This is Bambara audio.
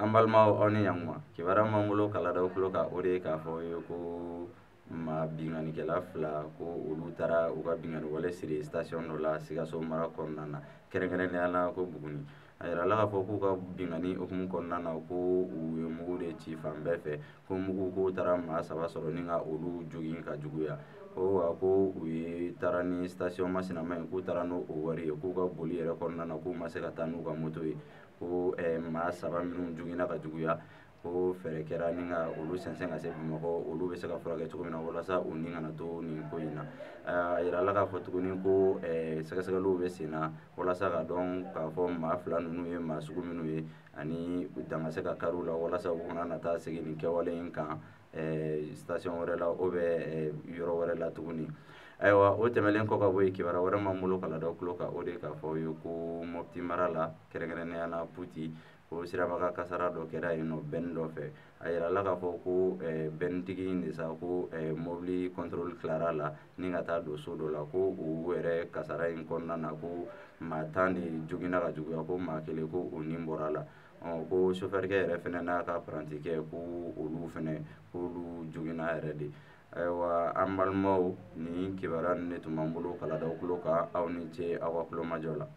An balimaw aw ni ɲankuma kibaruya m'an bolo ka lada aw tulo kan o de ye k'a fɔ ye ko maa bingannikɛla fila ko olu taara u ka binkani wale siri station dɔ la Sikaso mara kɔnɔna na kɛrɛnkɛrɛnnenya la ko Buguni a yirala k'a fɔ k'u ka binkani hukumu kɔnɔna na ko u ye mugu de ci fan bɛɛ fɛ ko mugu ko taara maa 3 sɔrɔ ni ka olu jogin ka juguya ko u ye taara ni station masinaman ye k'u taara n'o wari ye k'u ka boli yɛrɛ kɔnɔna na k'u ma se ka taa n'u ka moto ye ko maa 3 minnu jogina ka juguya ko fɛɛrɛ kɛra ni ka olu sɛnsɛn ka se Bamakɔ olu bɛ se ka furakɛ cogo min na walasa u ni kana to nin ko in na a yirala k'a fɔ tuguni ko sɛgɛsɛgɛliw bɛ sen na walasa ka dɔn k'a fɔ maa 2 ninnu ye maa sugu minnu ye ani dan ka se ka kari u la walasa u kana na taa segin nin kɛwale in kan station wɛrɛ la ou bien yɔrɔ wɛrɛ la tuguni ayiwa o tɛmɛnen kɔ ka bɔ yen kibaruya wɛrɛ m'an bolo ka lada aw tulo kan o de ye k'a fɔ aw ye ko Mopti mara la kɛrɛnkɛrɛnnenya la Puti ko sirabaga kasara dɔ kɛra yen nɔ bɛnni dɔ fɛ a yirala k'a fɔ ko bɛnnitigi in de sa ko mobili contrôle tilara la ni ka taa don so dɔ la ko u yɛrɛ kasara in kɔnɔna na ko maa 10 de jogina ka juguya ko maa 1 ko o ni bɔra la ko chauffeur kɛ yɛrɛ fɛnɛ n'a ka apprentikɛ ko olu fɛnɛ k'olu jogina yɛrɛ de ayiwa an balimaw nin kibaruya ninnu de tun b'an bolo ka lada aw tulo kan aw ni ce aw ka kulomajɔ la